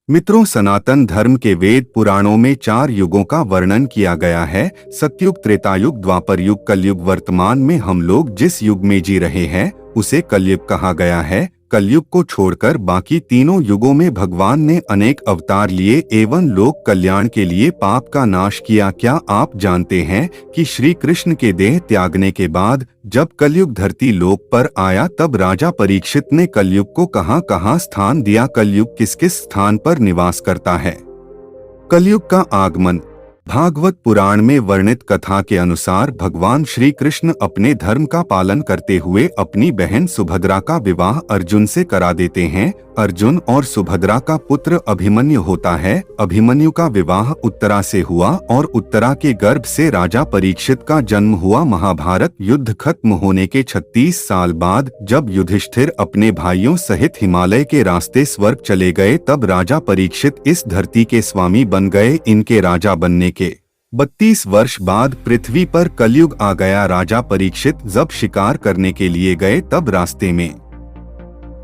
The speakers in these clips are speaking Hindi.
मित्रों, सनातन धर्म के वेद पुराणों में 4 युगों का वर्णन किया गया है। सतयुग, त्रेतायुग, द्वापर युग, कलयुग। वर्तमान में हम लोग जिस युग में जी रहे हैं उसे कलयुग कहा गया है। कलयुग को छोड़कर बाकी तीनों युगों में भगवान ने अनेक अवतार लिए एवं लोक कल्याण के लिए पाप का नाश किया। क्या आप जानते हैं कि श्री कृष्ण के देह त्यागने के बाद जब कलयुग धरती लोक पर आया तब राजा परीक्षित ने कलयुग को कहां-कहां स्थान दिया? कलयुग किस किस स्थान पर निवास करता है? कलयुग का आगमन। भागवत पुराण में वर्णित कथा के अनुसार भगवान श्री कृष्ण अपने धर्म का पालन करते हुए अपनी बहन सुभद्रा का विवाह अर्जुन से करा देते हैं। अर्जुन और सुभद्रा का पुत्र अभिमन्यु होता है। अभिमन्यु का विवाह उत्तरा से हुआ और उत्तरा के गर्भ से राजा परीक्षित का जन्म हुआ। महाभारत युद्ध खत्म होने के 36 साल बाद जब युधिष्ठिर अपने भाइयों सहित हिमालय के रास्ते स्वर्ग चले गए तब राजा परीक्षित इस धरती के स्वामी बन गए। इनके राजा बनने के 32 वर्ष बाद पृथ्वी पर कलयुग आ गया। राजा परीक्षित जब शिकार करने के लिए गए तब रास्ते में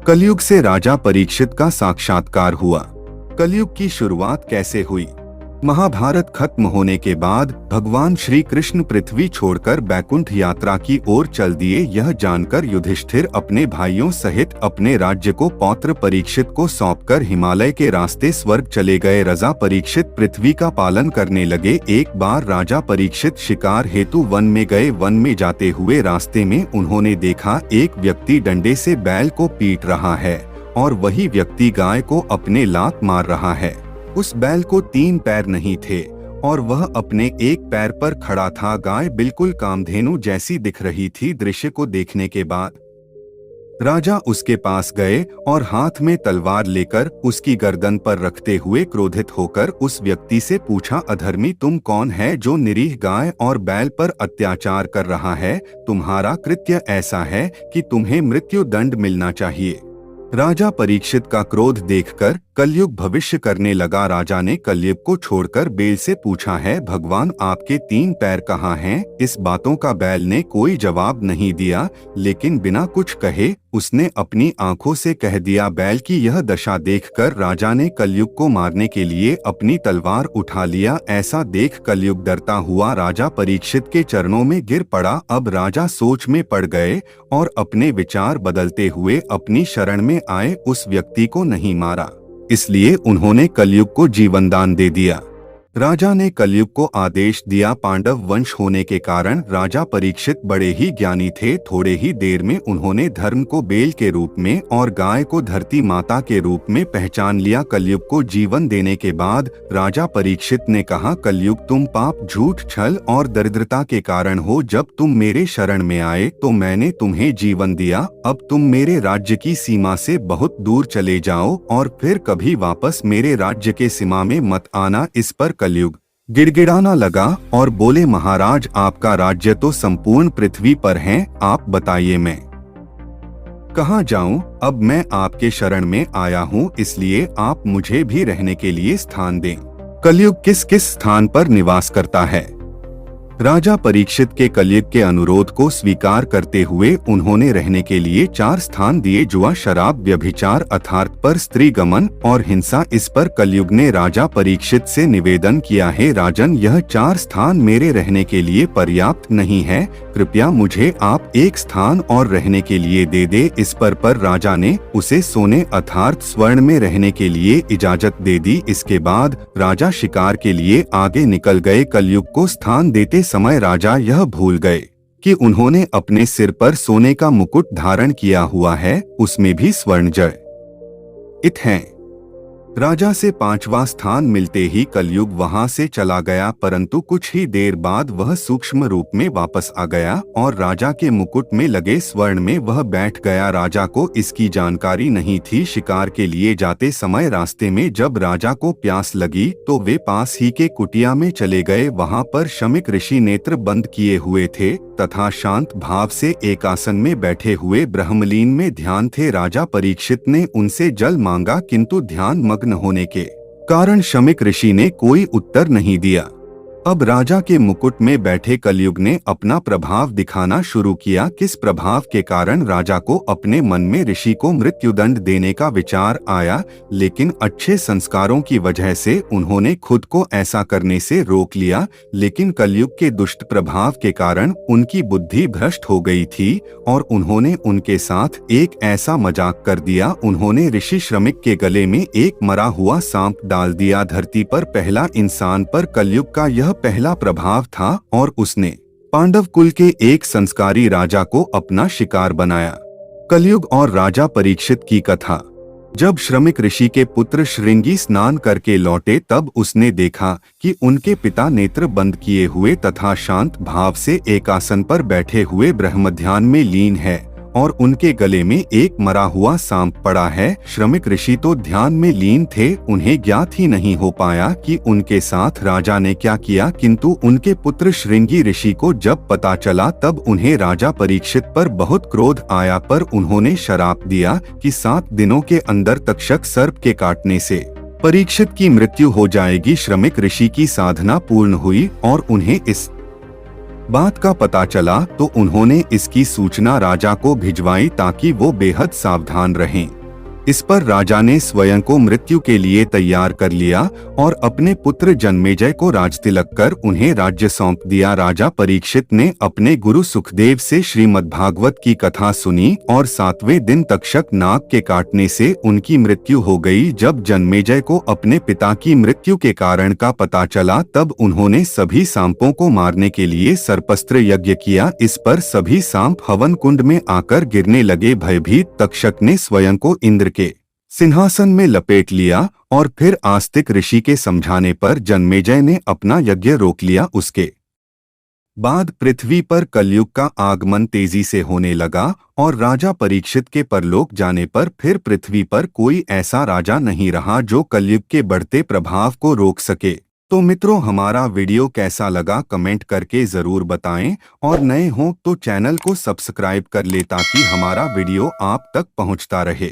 कलयुग से राजा परीक्षित का साक्षात्कार हुआ। कलयुग की शुरुआत कैसे हुई? महाभारत खत्म होने के बाद भगवान श्री कृष्ण पृथ्वी छोड़कर बैकुंठ यात्रा की ओर चल दिए। यह जानकर युधिष्ठिर अपने भाइयों सहित अपने राज्य को पौत्र परीक्षित को सौंपकर हिमालय के रास्ते स्वर्ग चले गए। राजा परीक्षित पृथ्वी का पालन करने लगे। एक बार राजा परीक्षित शिकार हेतु वन में गए। वन में जाते हुए रास्ते में उन्होंने देखा एक व्यक्ति डंडे से बैल को पीट रहा है और वही व्यक्ति गाय को अपने लात मार रहा है। उस बैल को 3 पैर नहीं थे और वह अपने एक पैर पर खड़ा था। गाय बिल्कुल कामधेनु जैसी दिख रही थी। दृश्य को देखने के बाद राजा उसके पास गए और हाथ में तलवार लेकर उसकी गर्दन पर रखते हुए क्रोधित होकर उस व्यक्ति से पूछा, अधर्मी तुम कौन है जो निरीह गाय और बैल पर अत्याचार कर रहा है? तुम्हारा कृत्य ऐसा है कि तुम्हें मृत्यु दंड मिलना चाहिए। राजा परीक्षित का क्रोध देखकर कलयुग भविष्य करने लगा। राजा ने कलयुग को छोड़कर बैल से पूछा है, भगवान आपके 3 पैर कहाँ हैं? इस बातों का बैल ने कोई जवाब नहीं दिया, लेकिन बिना कुछ कहे उसने अपनी आंखों से कह दिया। बैल की यह दशा देखकर राजा ने कलयुग को मारने के लिए अपनी तलवार उठा लिया। ऐसा देख कलयुग डरता हुआ राजा परीक्षित के चरणों में गिर पड़ा। अब राजा सोच में पड़ गए और अपने विचार बदलते हुए अपनी शरण में आए। उस व्यक्ति को नहीं मारा, इसलिए उन्होंने कलयुग को जीवन दान दे दिया। राजा ने कलयुग को आदेश दिया। पांडव वंश होने के कारण राजा परीक्षित बड़े ही ज्ञानी थे। थोड़े ही देर में उन्होंने धर्म को बैल के रूप में और गाय को धरती माता के रूप में पहचान लिया। कलयुग को जीवन देने के बाद राजा परीक्षित ने कहा, कलयुग तुम पाप, झूठ, छल और दरिद्रता के कारण हो। जब तुम मेरे शरण में आए तो मैंने तुम्हें जीवन दिया। अब तुम मेरे राज्य की सीमा से बहुत दूर चले जाओ और फिर कभी वापस मेरे राज्य के सीमा में मत आना। इस पर कलयुग गिड़गिड़ाना लगा और बोले, महाराज आपका राज्य तो संपूर्ण पृथ्वी पर है, आप बताइए मैं कहाँ जाऊं? अब मैं आपके शरण में आया हूँ, इसलिए आप मुझे भी रहने के लिए स्थान दें। कलयुग किस किस स्थान पर निवास करता है? राजा परीक्षित के कलयुग के अनुरोध को स्वीकार करते हुए उन्होंने रहने के लिए 4 स्थान दिए। जुआ, शराब, व्यभिचार, अर्थात पर स्त्री गमन और हिंसा। इस पर कलयुग ने राजा परीक्षित से निवेदन किया है, राजन यह 4 स्थान मेरे रहने के लिए पर्याप्त नहीं है, कृपया मुझे आप एक स्थान और रहने के लिए दे दे। इस पर राजा ने उसे सोने अर्थात स्वर्ण में रहने के लिए इजाजत दे दी। इसके बाद राजा शिकार के लिए आगे निकल गए। कलयुग को स्थान देते समय राजा यह भूल गए कि उन्होंने अपने सिर पर सोने का मुकुट धारण किया हुआ है, उसमें भी स्वर्ण जड़ित है। राजा से 5वां स्थान मिलते ही कलयुग वहां से चला गया, परंतु कुछ ही देर बाद वह सूक्ष्म रूप में वापस आ गया और राजा के मुकुट में लगे स्वर्ण में वह बैठ गया। राजा को इसकी जानकारी नहीं थी। शिकार के लिए जाते समय रास्ते में जब राजा को प्यास लगी तो वे पास ही के कुटिया में चले गए। वहां पर शमीक ऋषि नेत्र बंद किए हुए थे तथा शांत भाव से एक आसन में बैठे हुए ब्रह्मलीन में ध्यान थे। राजा परीक्षित ने उनसे जल मांगा, किंतु ध्यान मग्न होने के कारण शमीक ऋषि ने कोई उत्तर नहीं दिया। अब राजा के मुकुट में बैठे कलयुग ने अपना प्रभाव दिखाना शुरू किया। किस प्रभाव के कारण राजा को अपने मन में ऋषि को मृत्युदंड देने का विचार आया, लेकिन अच्छे संस्कारों की वजह से उन्होंने खुद को ऐसा करने से रोक लिया। लेकिन कलयुग के दुष्ट प्रभाव के कारण उनकी बुद्धि भ्रष्ट हो गई थी और उन्होंने उनके साथ एक ऐसा मजाक कर दिया। उन्होंने ऋषि श्रमिक के गले में एक मरा हुआ सांप डाल दिया। धरती पर पहला इंसान पर कलयुग का यह पहला प्रभाव था और उसने पांडव कुल के एक संस्कारी राजा को अपना शिकार बनाया। कलयुग और राजा परीक्षित की कथा। जब श्रमिक ऋषि के पुत्र श्रृंगी स्नान करके लौटे तब उसने देखा कि उनके पिता नेत्र बंद किए हुए तथा शांत भाव से एक आसन पर बैठे हुए ब्रह्मध्यान में लीन है और उनके गले में एक मरा हुआ सांप पड़ा है। श्रमिक ऋषि तो ध्यान में लीन थे, उन्हें ज्ञात ही नहीं हो पाया कि उनके साथ राजा ने क्या किया। किंतु उनके पुत्र श्रृंगी ऋषि को जब पता चला तब उन्हें राजा परीक्षित पर बहुत क्रोध आया, पर उन्होंने श्राप दिया कि 7 दिनों के अंदर तक्षक सर्प के काटने से परीक्षित की मृत्यु हो जाएगी। श्रमिक ऋषि की साधना पूर्ण हुई और उन्हें इस बात का पता चला तो उन्होंने इसकी सूचना राजा को भिजवाई ताकि वो बेहद सावधान रहें। इस पर राजा ने स्वयं को मृत्यु के लिए तैयार कर लिया और अपने पुत्र जन्मेजय को राजतिलक कर उन्हें राज्य सौंप दिया। राजा परीक्षित ने अपने गुरु सुखदेव से श्रीमद्भागवत की कथा सुनी और 7वें दिन तक्षक नाग के काटने से उनकी मृत्यु हो गई। जब जन्मेजय को अपने पिता की मृत्यु के कारण का पता चला तब उन्होंने सभी सांपों को मारने के लिए सर्पस्त्र यज्ञ किया। इस पर सभी सांप हवन कुंड में आकर गिरने लगे। भयभीत तक्षक ने स्वयं को इंद्र के सिंहासन में लपेट लिया और फिर आस्तिक ऋषि के समझाने पर जन्मेजय ने अपना यज्ञ रोक लिया। उसके बाद पृथ्वी पर कलयुग का आगमन तेजी से होने लगा और राजा परीक्षित के परलोक जाने पर फिर पृथ्वी पर कोई ऐसा राजा नहीं रहा जो कलयुग के बढ़ते प्रभाव को रोक सके। तो मित्रों, हमारा वीडियो कैसा लगा कमेंट करके जरूर बताएं और नए हों तो चैनल को सब्सक्राइब कर ले ताकि हमारा वीडियो आप तक पहुंचता रहे।